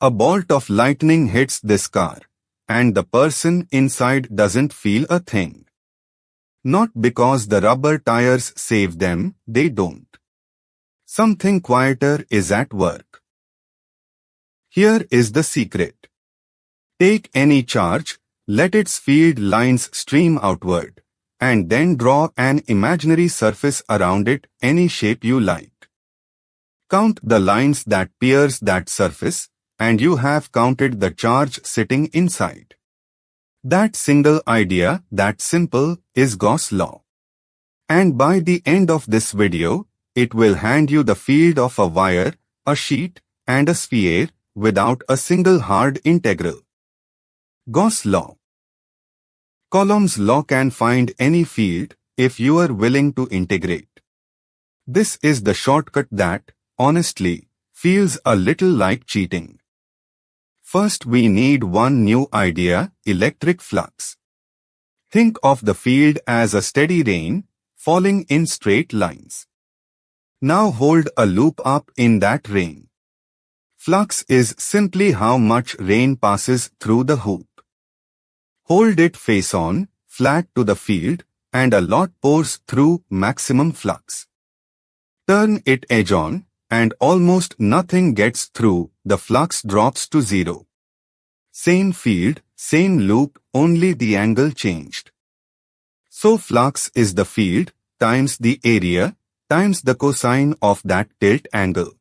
A bolt of lightning hits this car, and the person inside doesn't feel a thing. Not because the rubber tires save them, they don't. Something quieter is at work. Here is the secret. Take any charge, let its field lines stream outward, and then draw an imaginary surface around it any shape you like. Count the lines that pierce that surface, and you have counted the charge sitting inside. That single idea, that simple, is Gauss Law. And by the end of this video, it will hand you the field of a wire, a sheet, and a sphere, without a single hard integral. Gauss Law. Coulomb's law can find any field, if you are willing to integrate. This is the shortcut that, honestly, feels a little like cheating. First we need one new idea, electric flux. Think of the field as a steady rain, falling in straight lines. Now hold a loop up in that rain. Flux is simply how much rain passes through the hoop. Hold it face on, flat to the field, and a lot pours through, maximum flux. Turn it edge on, and almost nothing gets through, the flux drops to zero. Same field, same loop, only the angle changed. So flux is the field, times the area, times the cosine of that tilt angle.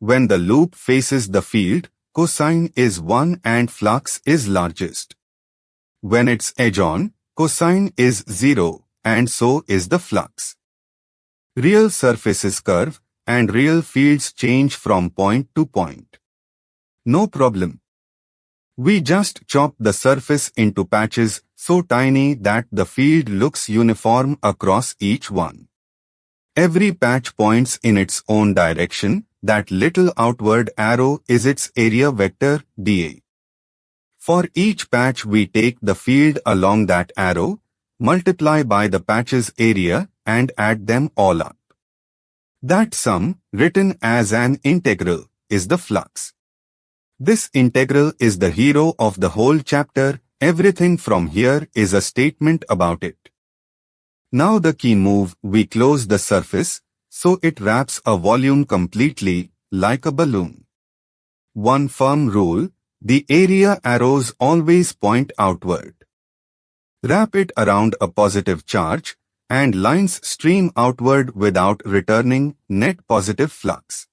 When the loop faces the field, cosine is 1 and flux is largest. When it's edge on, cosine is 0, and so is the flux. Real surfaces curve, and real fields change from point to point. No problem. We just chop the surface into patches so tiny that the field looks uniform across each one. Every patch points in its own direction, that little outward arrow is its area vector, dA. For each patch we take the field along that arrow, multiply by the patch's area, and add them all up. That sum, written as an integral, is the flux. This integral is the hero of the whole chapter, everything from here is a statement about it. Now the key move, we close the surface, so it wraps a volume completely, like a balloon. One firm rule, the area arrows always point outward. Wrap it around a positive charge, and lines stream outward without returning, net positive flux.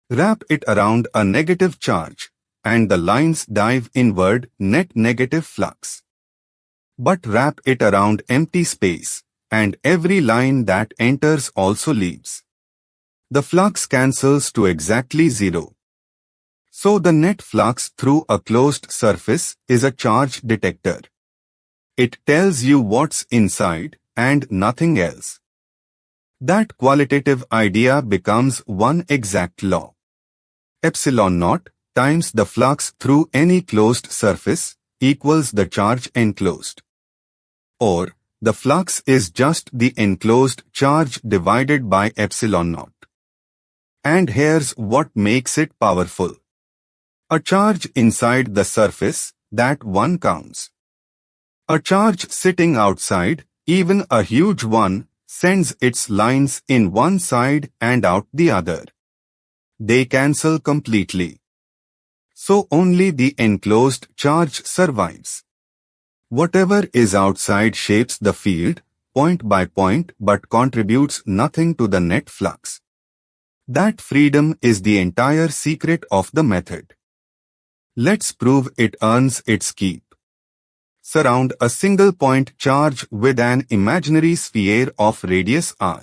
Wrap it around a negative charge, and the lines dive inward, net negative flux. But wrap it around empty space, and every line that enters also leaves. The flux cancels to exactly 0. So the net flux through a closed surface is a charge detector. It tells you what's inside, and nothing else. That qualitative idea becomes one exact law. Epsilon naught times the flux through any closed surface equals the charge enclosed. Or, the flux is just the enclosed charge divided by epsilon naught. And here's what makes it powerful. A charge inside the surface, that one counts. A charge sitting outside, even a huge one, sends its lines in one side and out the other. They cancel completely. So only the enclosed charge survives. Whatever is outside shapes the field, point by point, but contributes nothing to the net flux. That freedom is the entire secret of the method. Let's prove it earns its keep. Surround a single point charge with an imaginary sphere of radius r.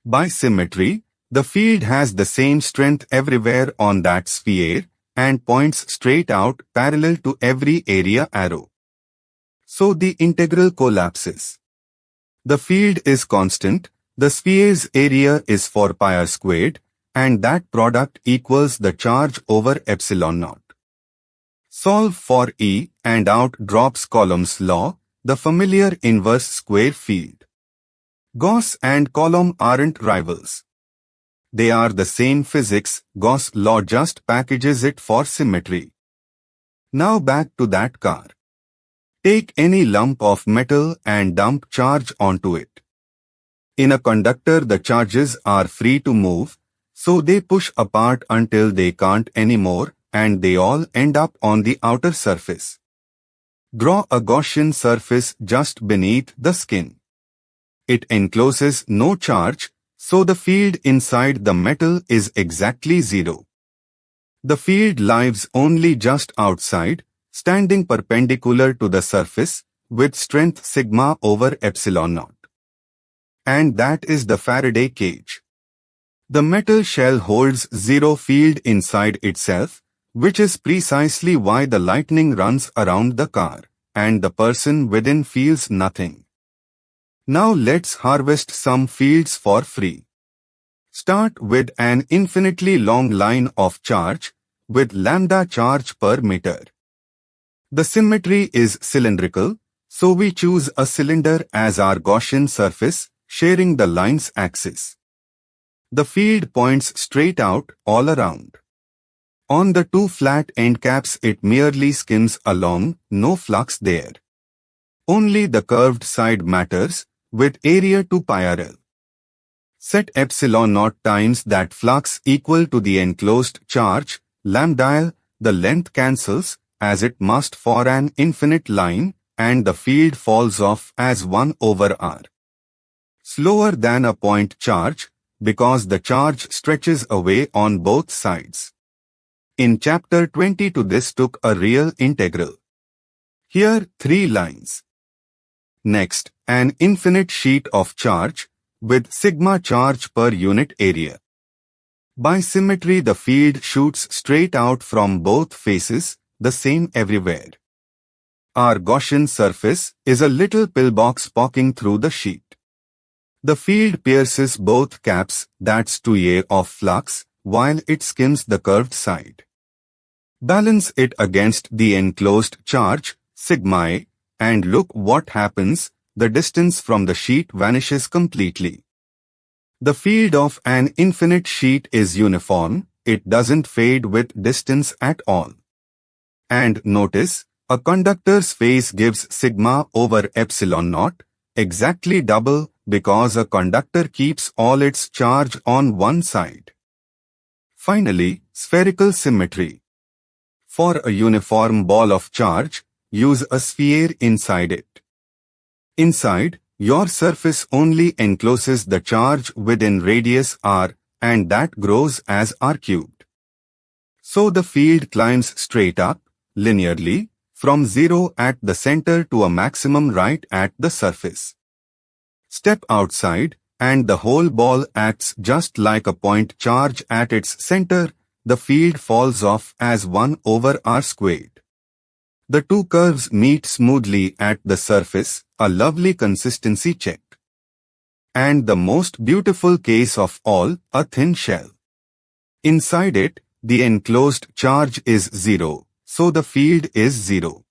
By symmetry, the field has the same strength everywhere on that sphere, and points straight out parallel to every area arrow. So the integral collapses. The field is constant, the sphere's area is 4 pi r squared, and that product equals the charge over epsilon naught. Solve for E, and out drops Coulomb's law, the familiar inverse square field. Gauss and Coulomb aren't rivals. They are the same physics, Gauss law just packages it for symmetry. Now back to that car. Take any lump of metal and dump charge onto it. In a conductor, the charges are free to move, so they push apart until they can't anymore, and they all end up on the outer surface. Draw a Gaussian surface just beneath the skin. It encloses no charge, so the field inside the metal is exactly zero. The field lives only just outside, standing perpendicular to the surface, with strength sigma over epsilon naught. And that is the Faraday cage. The metal shell holds zero field inside itself, which is precisely why the lightning runs around the car, and the person within feels nothing. Now let's harvest some fields for free. Start with an infinitely long line of charge, with lambda charge per meter. The symmetry is cylindrical, so we choose a cylinder as our Gaussian surface, sharing the line's axis. The field points straight out all around. On the two flat end caps it merely skims along, no flux there. Only the curved side matters, with area to pi rl. Set epsilon naught times that flux equal to the enclosed charge, lambda l, the length cancels, as it must for an infinite line, and the field falls off as 1 over r. Slower than a point charge, because the charge stretches away on both sides. In chapter 22 this took a real integral. Here 3 lines. Next, an infinite sheet of charge, with sigma charge per unit area. By symmetry the field shoots straight out from both faces, the same everywhere. Our Gaussian surface is a little pillbox poking through the sheet. The field pierces both caps, that's 2a of flux, while it skims the curved side. Balance it against the enclosed charge, sigma a, and look what happens, the distance from the sheet vanishes completely. The field of an infinite sheet is uniform, it doesn't fade with distance at all. And notice, a conductor's phase gives sigma over epsilon naught, exactly double, because a conductor keeps all its charge on one side. Finally, spherical symmetry. For a uniform ball of charge, use a sphere inside it. Inside, your surface only encloses the charge within radius r, and that grows as r cubed. So the field climbs straight up, linearly, from 0 at the center to a maximum right at the surface. Step outside, and the whole ball acts just like a point charge at its center, the field falls off as 1 over r squared. The two curves meet smoothly at the surface, a lovely consistency check. And the most beautiful case of all, a thin shell. Inside it, the enclosed charge is 0, so the field is 0.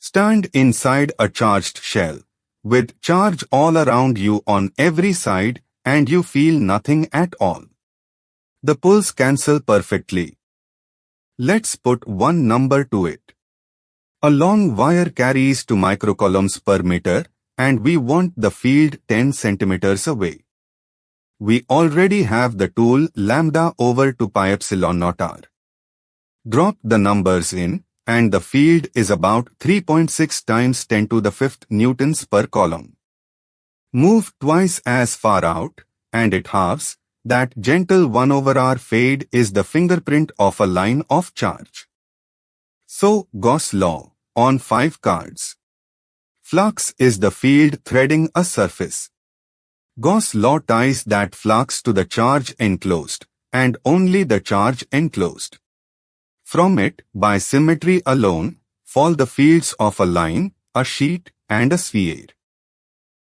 Stand inside a charged shell, with charge all around you on every side, and you feel nothing at all. The pulls cancel perfectly. Let's put one number to it. A long wire carries 2 microcoulombs per meter, and we want the field 10 centimeters away. We already have the tool lambda over 2 pi epsilon naught r. Drop the numbers in, and the field is about 3.6 times 10 to the 5th newtons per coulomb. Move twice as far out, and it halves. That gentle 1 over r fade is the fingerprint of a line of charge. So, Gauss law, on 5 cards. Flux is the field threading a surface. Gauss law ties that flux to the charge enclosed, and only the charge enclosed. From it, by symmetry alone, fall the fields of a line, a sheet, and a sphere.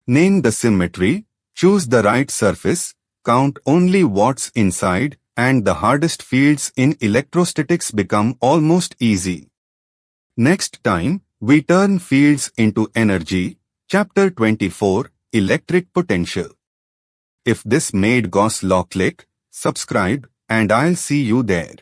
Name the symmetry, choose the right surface, count only what's inside, and the hardest fields in electrostatics become almost easy. Next time, we turn fields into energy, chapter 24, electric potential. If this made Gauss law click, subscribe, and I'll see you there.